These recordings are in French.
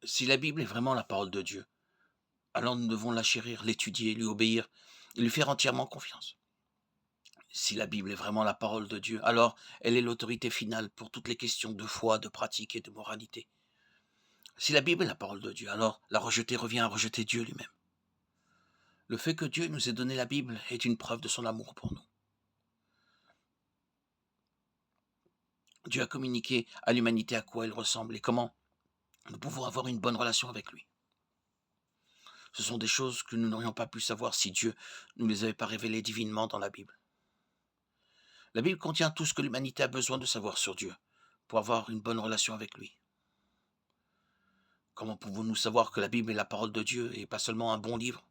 Si la Bible est vraiment la parole de Dieu, alors nous devons la chérir, l'étudier, lui obéir et lui faire entièrement confiance. Si la Bible est vraiment la parole de Dieu, alors elle est l'autorité finale pour toutes les questions de foi, de pratique et de moralité. Si la Bible est la parole de Dieu, alors la rejeter revient à rejeter Dieu lui-même. Le fait que Dieu nous ait donné la Bible est une preuve de son amour pour nous. Dieu a communiqué à l'humanité à quoi elle ressemble et comment nous pouvons avoir une bonne relation avec lui. Ce sont des choses que nous n'aurions pas pu savoir si Dieu ne nous les avait pas révélées divinement dans la Bible. La Bible contient tout ce que l'humanité a besoin de savoir sur Dieu pour avoir une bonne relation avec lui. Comment pouvons-nous savoir que la Bible est la parole de Dieu et pas seulement un bon livre?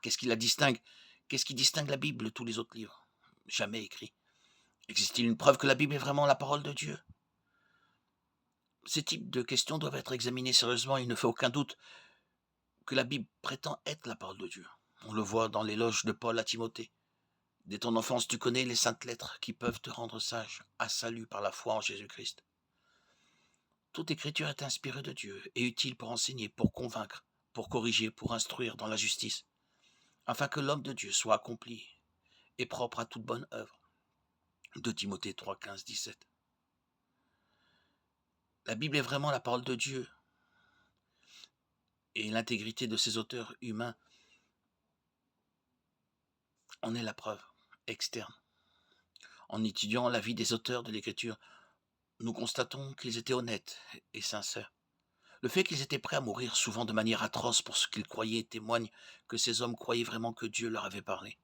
Qu'est-ce qui la distingue? Qu'est-ce qui distingue la Bible de tous les autres livres jamais écrits? Existe-t-il une preuve que la Bible est vraiment la parole de Dieu? Ces types de questions doivent être examinées sérieusement. Il ne fait aucun doute que la Bible prétend être la parole de Dieu. On le voit dans l'éloge de Paul à Timothée. Dès ton enfance, tu connais les saintes lettres qui peuvent te rendre sage, à salut par la foi en Jésus-Christ. Toute écriture est inspirée de Dieu et utile pour enseigner, pour convaincre, pour corriger, pour instruire dans la justice, afin que l'homme de Dieu soit accompli et propre à toute bonne œuvre. 2 Timothée 3, 15, 17. La Bible est vraiment la parole de Dieu et l'intégrité de ses auteurs humains en est la preuve externe. En étudiant la vie des auteurs de l'Écriture, nous constatons qu'ils étaient honnêtes et sincères. Le fait qu'ils étaient prêts à mourir souvent de manière atroce pour ce qu'ils croyaient témoigne que ces hommes croyaient vraiment que Dieu leur avait parlé.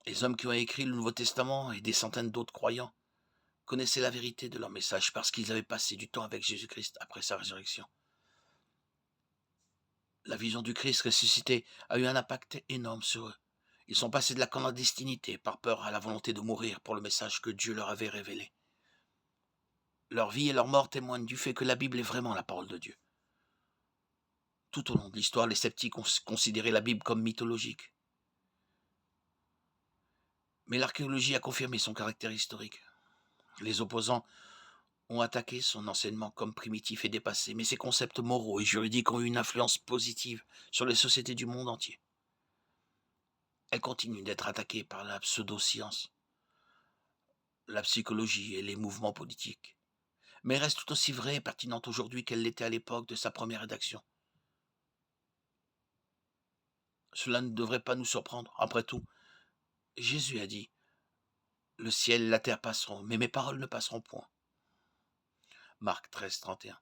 Les hommes qui ont écrit le Nouveau Testament et des centaines d'autres croyants connaissaient la vérité de leur message parce qu'ils avaient passé du temps avec Jésus-Christ après sa résurrection. La vision du Christ ressuscité a eu un impact énorme sur eux. Ils sont passés de la clandestinité par peur à la volonté de mourir pour le message que Dieu leur avait révélé. Leur vie et leur mort témoignent du fait que la Bible est vraiment la parole de Dieu. Tout au long de l'histoire, les sceptiques ont considéré la Bible comme mythologique. Mais l'archéologie a confirmé son caractère historique. Les opposants ont attaqué son enseignement comme primitif et dépassé, mais ses concepts moraux et juridiques ont eu une influence positive sur les sociétés du monde entier. Elle continue d'être attaquée par la pseudo-science, la psychologie et les mouvements politiques, mais reste tout aussi vraie et pertinente aujourd'hui qu'elle l'était à l'époque de sa première rédaction. Cela ne devrait pas nous surprendre. Après tout, Jésus a dit: le ciel et la terre passeront, mais mes paroles ne passeront point. Marc 13, 31.